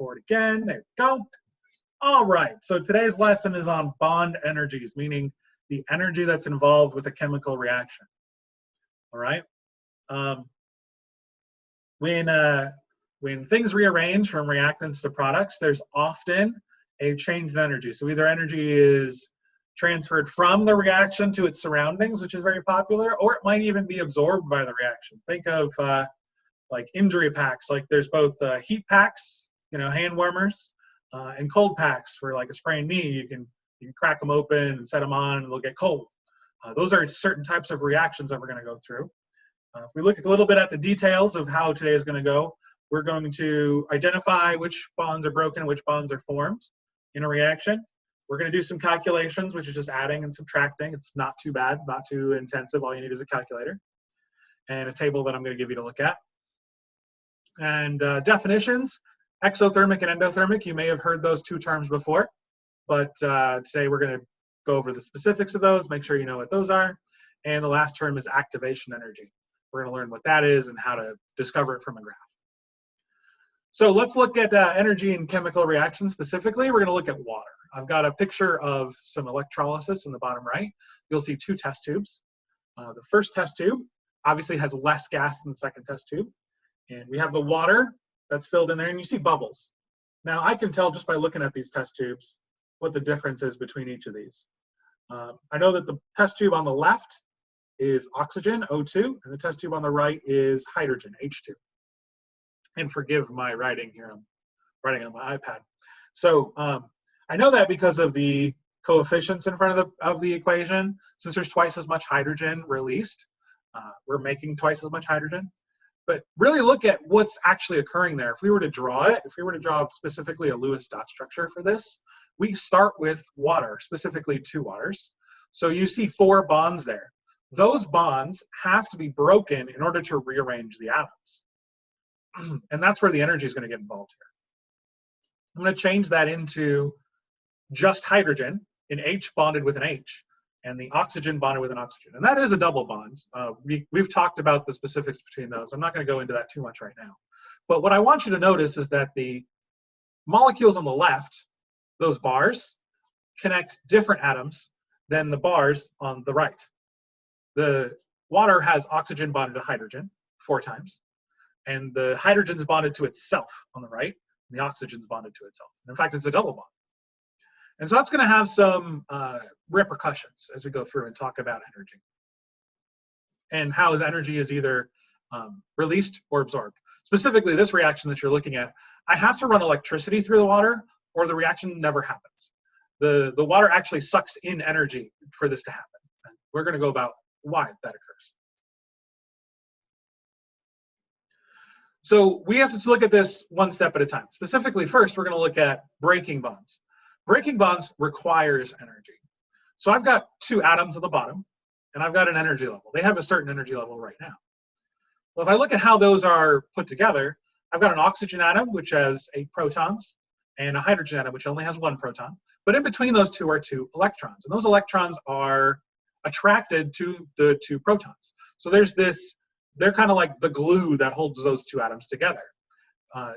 record again. There we go. All right, so today's lesson is on bond energies, meaning the energy that's involved with a chemical reaction. All right. When things rearrange from reactants to products, there's often a change in energy. So either energy is transferred from the reaction to its surroundings, which is very popular, or it might even be absorbed by the reaction. Think of like injury packs. Like there's both heat packs, hand warmers, and cold packs for like a sprained knee. You can crack them open and set them on, and they'll get cold. Those are certain types of reactions that we're going to go through. If we look a little bit at the details of how today is going to go, we're going to identify which bonds are broken and which bonds are formed in a reaction. We're going to do some calculations, which is just adding and subtracting. It's not too bad, not too intensive. All you need is a calculator and a table that I'm going to give you to look at. And definitions, exothermic and endothermic. You may have heard those two terms before, but today we're going to go over the specifics of those, make sure you know what those are. And the last term is activation energy. We're going to learn what that is and how to discover it from a graph. So let's look at energy in chemical reactions specifically. We're going to look at water. I've got a picture of some electrolysis in the bottom right. You'll see two test tubes. The first test tube obviously has less gas than the second test tube. And we have the water that's filled in there, and you see bubbles. Now I can tell just by looking at these test tubes what the difference is between each of these. I know that the test tube on the left is oxygen, O2, and the test tube on the right is hydrogen, H2. And forgive my writing here, I'm writing on my iPad. So I know that because of the coefficients in front of the equation. Since there's twice as much hydrogen released, we're making twice as much hydrogen. But really look at what's actually occurring there. If we were to draw it, if we were to draw specifically a Lewis dot structure for this, we start with water, specifically two waters. So you see 4 bonds there. Those bonds have to be broken in order to rearrange the atoms. And that's where the energy is going to get involved here. I'm going to change that into just hydrogen, an H bonded with an H, and the oxygen bonded with an oxygen. And that is a double bond. We've talked about the specifics between those. I'm not going to go into that too much right now. But what I want you to notice is that the molecules on the left, those bars, connect different atoms than the bars on the right. The water has oxygen bonded to hydrogen 4 times. And the hydrogen's bonded to itself on the right, and the oxygen's bonded to itself. And in fact, it's a double bond. And so that's going to have some repercussions as we go through and talk about energy. And how energy is either released or absorbed. Specifically, this reaction that you're looking at, I have to run electricity through the water or the reaction never happens. The water actually sucks in energy for this to happen. And we're going to go about why that occurs. So we have to look at this one step at a time. Specifically, first, we're going to look at breaking bonds. Breaking bonds requires energy. So I've got 2 atoms at the bottom, and I've got an energy level. They have a certain energy level right now. Well, if I look at how those are put together, I've got an oxygen atom, which has 8 protons, and a hydrogen atom, which only has 1 proton. But in between those 2 are 2 electrons, and those electrons are attracted to the 2 protons. So there's this, they're kind of like the glue that holds those 2 atoms together.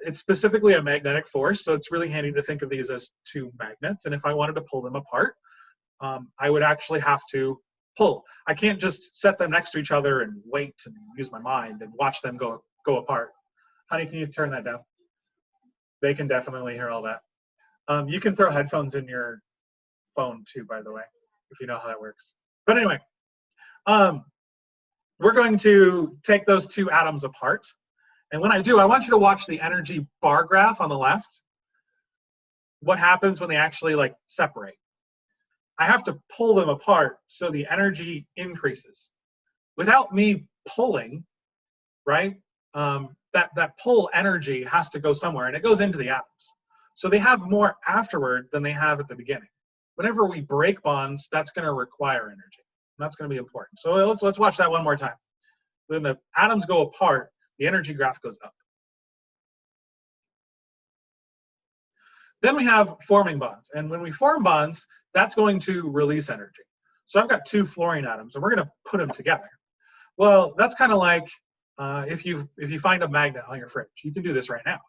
It's specifically a magnetic force, so it's really handy to think of these as 2 magnets. And if I wanted to pull them apart, I would actually have to pull. I can't just set them next to each other and wait and use my mind and watch them go apart. Honey, can you turn that down? They can definitely hear all that. You can throw headphones in your phone too, by the way, if you know how that works. But anyway, we're going to take those 2 atoms apart. And when I do, I want you to watch the energy bar graph on the left. What happens when they actually separate? I have to pull them apart so the energy increases. Without me pulling, right, that pull energy has to go somewhere, and it goes into the atoms. So they have more afterward than they have at the beginning. Whenever we break bonds, that's going to require energy. That's going to be important. So let's watch that one more time. When the atoms go apart, the energy graph goes up. Then we have forming bonds. And when we form bonds, that's going to release energy. So I've got 2 fluorine atoms, and we're going to put them together. Well, that's kind of like if you find a magnet on your fridge. You can do this right now.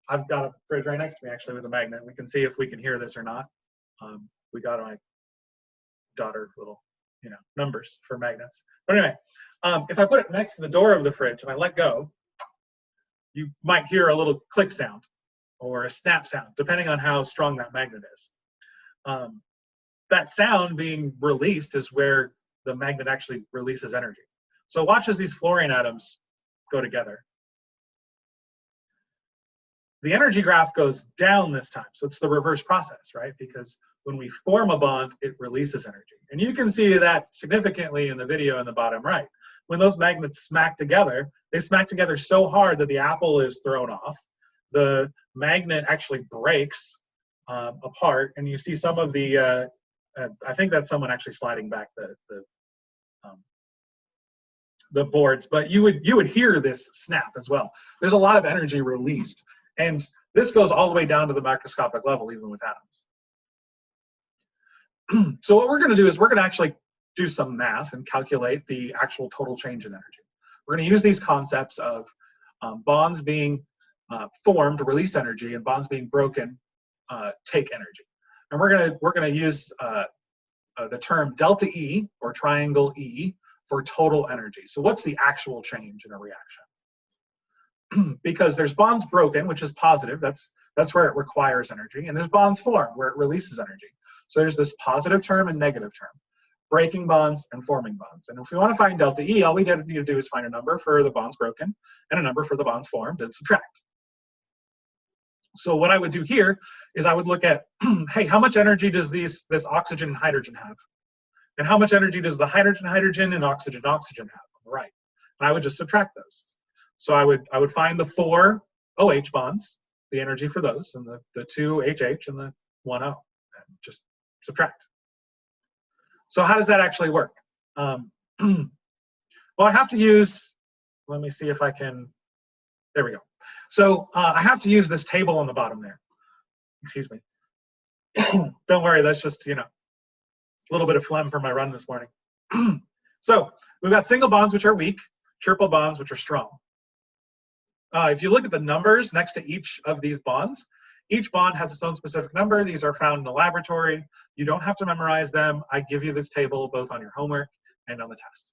I've got a fridge right next to me actually with a magnet. We can see if we can hear this or not. We got my daughter little, numbers for magnets. But anyway, if I put it next to the door of the fridge and I let go, you might hear a little click sound or a snap sound, depending on how strong that magnet is. That sound being released is where the magnet actually releases energy. So watch as these fluorine atoms go together. The energy graph goes down this time, so it's the reverse process, right? Because when we form a bond, it releases energy. And you can see that significantly in the video in the bottom right. When those magnets smack together, they smack together so hard that the apple is thrown off. The magnet actually breaks apart, and you see some of the, I think that's someone actually sliding back the boards, but you would hear this snap as well. There's a lot of energy released. And this goes all the way down to the microscopic level, even with atoms. So what we're going to do is we're going to actually do some math and calculate the actual total change in energy. We're going to use these concepts of bonds being formed, release energy, and bonds being broken, take energy. And we're going to use the term delta E, or triangle E, for total energy. So what's the actual change in a reaction? Because there's bonds broken, which is positive, that's where it requires energy, and there's bonds formed, where it releases energy. So there's this positive term and negative term, breaking bonds and forming bonds. And if we want to find delta E, all we need to do is find a number for the bonds broken and a number for the bonds formed and subtract. So what I would do here is I would look at, hey, how much energy does this oxygen and hydrogen have? And how much energy does the hydrogen and oxygen have? Right. And I would just subtract those. So I would find the 4 OH bonds, the energy for those, and the 2 HH and the 1 O, and just subtract. So how does that actually work? Well, I have to use, let me see if I can, there we go. So I have to use this table on the bottom there. Excuse me. Don't worry, that's just, a little bit of phlegm from my run this morning. So we've got single bonds, which are weak, triple bonds, which are strong. If you look at the numbers next to each of these bonds, each bond has its own specific number. These are found in the laboratory. You don't have to memorize them. I give you this table both on your homework and on the test.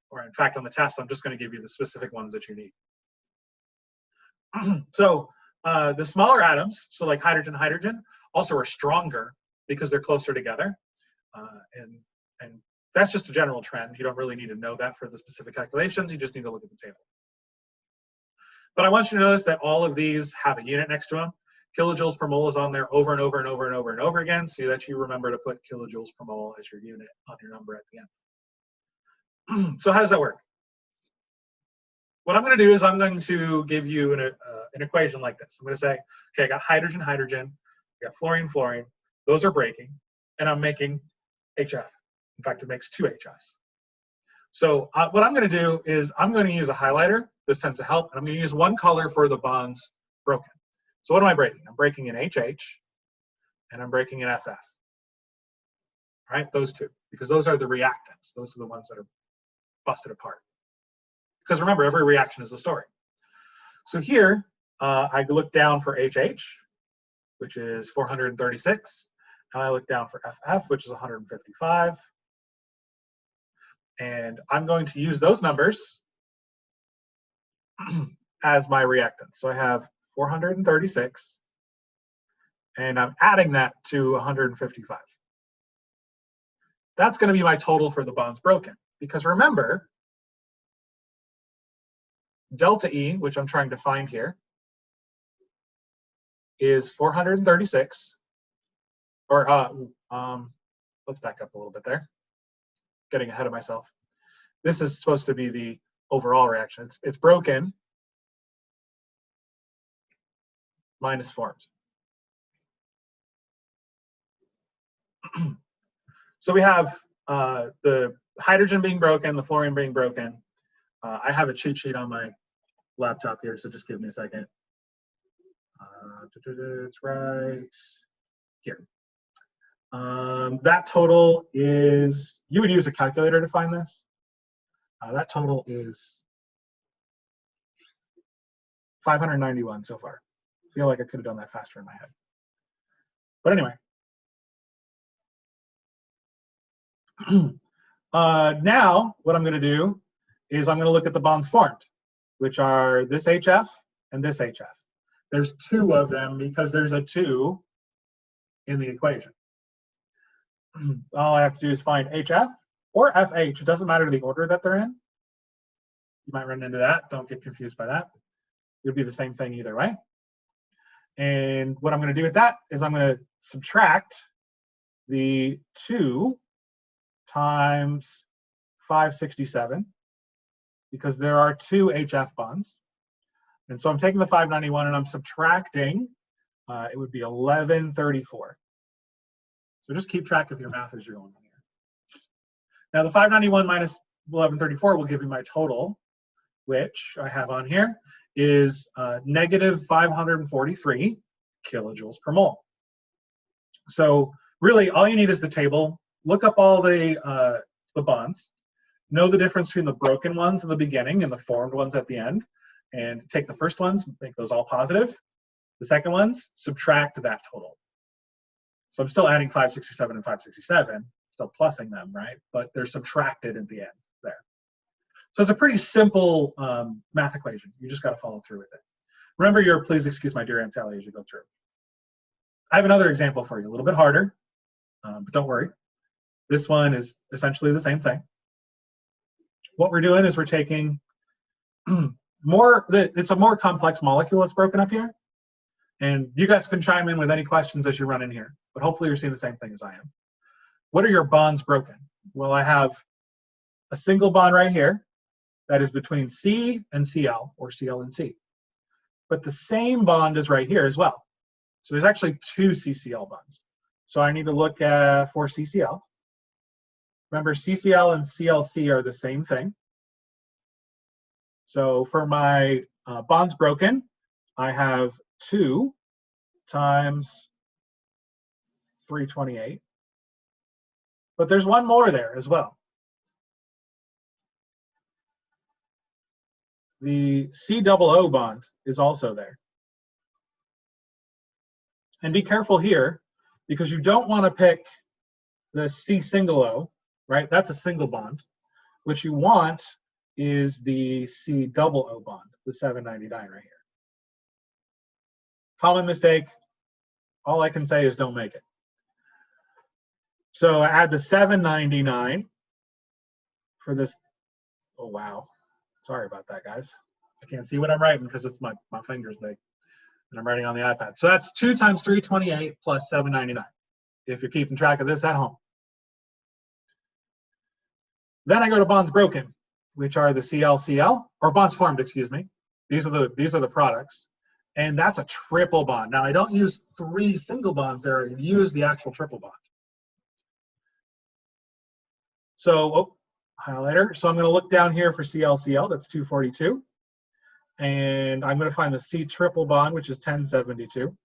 Or in fact, on the test, I'm just going to give you the specific ones that you need. So the smaller atoms, so like hydrogen, also are stronger because they're closer together. And that's just a general trend. You don't really need to know that for the specific calculations. You just need to look at the table. But I want you to notice that all of these have a unit next to them. Kilojoules per mole is on there over and over and over and over and over again, so that you remember to put kilojoules per mole as your unit on your number at the end. So how does that work? What I'm going to do is I'm going to give you an equation like this. I'm going to say, okay, I got hydrogen, I got fluorine. Those are breaking, and I'm making HF. In fact, it makes 2 HFs. So what I'm going to do is I'm going to use a highlighter. This tends to help. And I'm going to use one color for the bonds broken. So what am I breaking? I'm breaking an HH, and I'm breaking an FF. All right, those two, because those are the reactants. Those are the ones that are busted apart. Because remember, every reaction is a story. So here, I look down for HH, which is 436. And I look down for FF, which is 155. And I'm going to use those numbers as my reactants. So I have 436, and I'm adding that to 155. That's going to be my total for the bonds broken. Because remember, delta E, which I'm trying to find here, is 436. Or let's back up a little bit there. Getting ahead of myself. This is supposed to be the overall reaction. It's broken minus formed. So we have the hydrogen being broken, the fluorine being broken. I have a cheat sheet on my laptop here, so just give me a second. It's right here. That total is, you would use a calculator to find this. That total is 591 so far. feel like I could have done that faster in my head. But anyway. Now, what I'm going to do is I'm going to look at the bonds formed, which are this HF and this HF. There's two of them because there's a 2 in the equation. All I have to do is find HF or FH. It doesn't matter the order that they're in. You might run into that. Don't get confused by that. It would be the same thing either way. And what I'm going to do with that is I'm going to subtract the 2 times 567 because there are 2 HF bonds. And so I'm taking the 591 and I'm subtracting, it would be 1134. So just keep track of your math as you're going on here. Now the 591 minus 1134 will give you my total, which I have on here is negative 543 kilojoules per mole. So really all you need is the table. Look up all the bonds, know the difference between the broken ones in the beginning and the formed ones at the end, and take the first ones, make those all positive. The second ones, subtract that total. So I'm still adding 567 and 567, still plussing them, right? But they're subtracted at the end there. So it's a pretty simple math equation. You just got to follow through with it. Remember your please excuse my dear Aunt Sally as you go through. I have another example for you, a little bit harder, but don't worry. This one is essentially the same thing. What we're doing is we're taking it's a more complex molecule that's broken up here. And you guys can chime in with any questions as you run in here, but hopefully you're seeing the same thing as I am. What are your bonds broken? Well, I have a single bond right here that is between C and Cl, or Cl and C. But the same bond is right here as well. So there's actually 2 CCl bonds. So I need to look for CCl. Remember, CCl and ClC are the same thing. So for my bonds broken, I have 2 times 328. But there's one more there as well. The C-double-O bond is also there. And be careful here, because you don't want to pick the C-single-O, right? That's a single bond. What you want is the C-double-O bond, the 799 right here. Common mistake. All I can say is don't make it. So I add the 799 for this. Oh, wow. Sorry about that, guys. I can't see what I'm writing because it's my finger's big. And I'm writing on the iPad. So that's 2 times 328 plus 799, if you're keeping track of this at home. Then I go to bonds broken, which are the ClCl, or bonds formed, excuse me. These are the products. And that's a triple bond. Now I don't use 3 single bonds there, I use the actual triple bond. So, highlighter. So I'm going to look down here for ClCl, that's 242. And I'm going to find the C triple bond, which is 1072.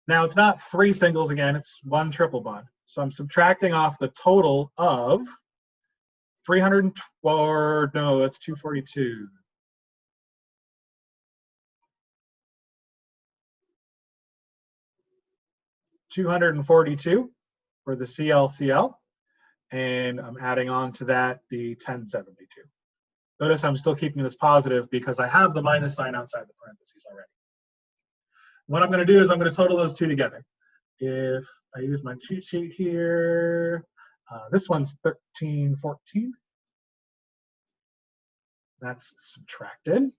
Now it's not 3 singles again, it's 1 triple bond. So I'm subtracting off the total of 304, no, that's 242. $242 for the ClCl, and I'm adding on to that the 1072. Notice I'm still keeping this positive because I have the minus sign outside the parentheses already. What I'm going to do is I'm going to total those 2 together. If I use my cheat sheet here, this one's 1314. That's subtracted.